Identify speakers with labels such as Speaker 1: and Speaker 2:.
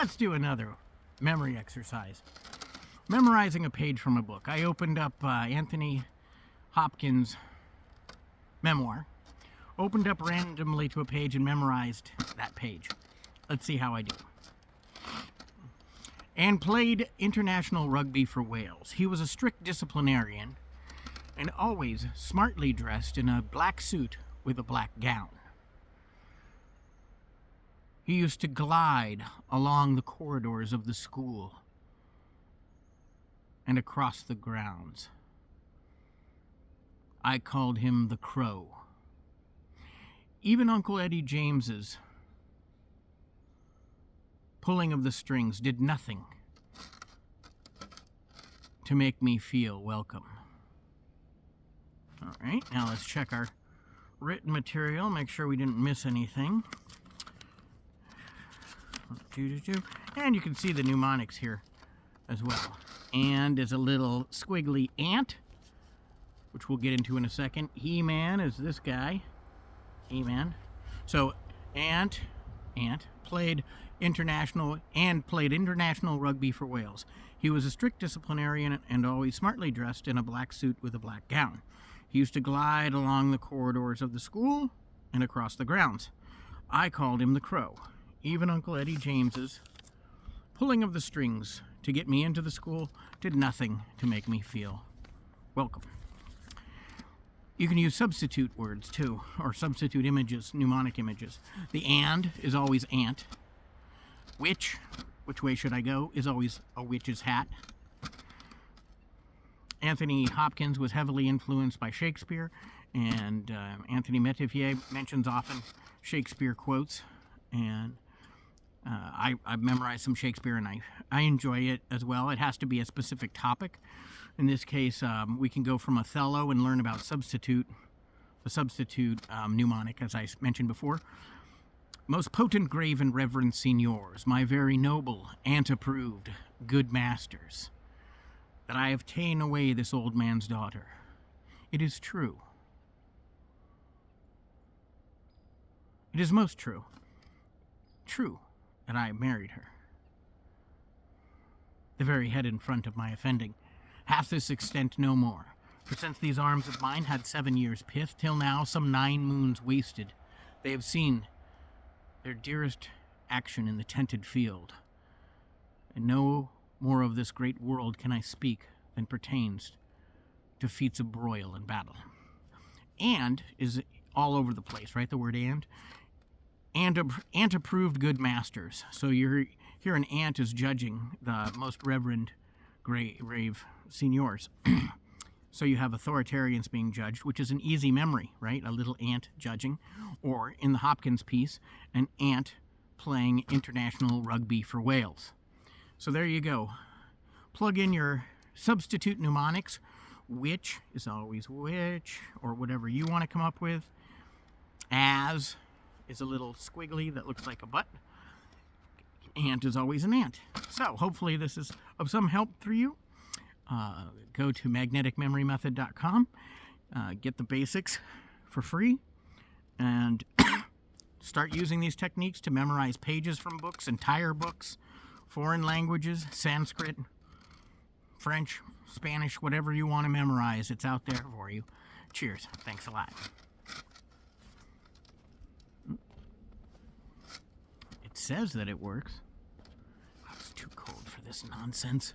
Speaker 1: let's do another memory exercise. Memorizing a page from a book. I opened up Anthony Hopkins' memoir, opened up randomly to a page and memorized that page. Let's see how I do. And played international rugby for Wales. He was a strict disciplinarian and always smartly dressed in a black suit with a black gown. He used to glide along the corridors of the school and across the grounds. I called him the Crow. Even Uncle Eddie James's pulling of the strings did nothing to make me feel welcome. All right, now let's check our written material, make sure we didn't miss anything. And you can see the mnemonics here as well. And is a little squiggly ant, which we'll get into in a second. He-Man is this guy. He-Man. So, ant, played international rugby for Wales. He was a strict disciplinarian and always smartly dressed in a black suit with a black gown. He used to glide along the corridors of the school and across the grounds. I called him the Crow. Even Uncle Eddie James's pulling of the strings to get me into the school did nothing to make me feel welcome. You can use substitute words too, or substitute images, mnemonic images. The and is always ant. Which way should I go, is always a witch's hat. Anthony Hopkins was heavily influenced by Shakespeare, and Anthony Metivier mentions often Shakespeare quotes, and I've memorized some Shakespeare, and I enjoy it as well. It has to be a specific topic. In this case, we can go from Othello and learn about the substitute mnemonic, as I mentioned before. Most potent, grave, and reverend signors, my very noble, ant-approved, good masters, that I have ta'en away this old man's daughter. It is true. It is most true. True that I married her. The very head and front of my offending hath this extent no more. For since these arms of mine had 7 years' pith, till now some 9 moons wasted, they have seen their dearest action in the tented field. And no more of this great world can I speak than pertains to feats of broil and battle. And is all over the place, right? The word and approved good masters. So you're here an ant is judging the most reverend grave seniors. So you have authoritarians being judged, which is an easy memory, right? A little ant judging. Or in the Hopkins piece, an ant playing international rugby for Wales. So there you go. Plug in your substitute mnemonics. Which is always which, or whatever you want to come up with. As is a little squiggly that looks like a butt. Ant is always an ant. So hopefully this is of some help for you. Go to magneticmemorymethod.com. Get the basics for free. And start using these techniques to memorize pages from books, entire books, foreign languages, Sanskrit, French, Spanish, whatever you want to memorize. It's out there for you. Cheers. Thanks a lot. It says that it works. Oh, it's too cold for this nonsense.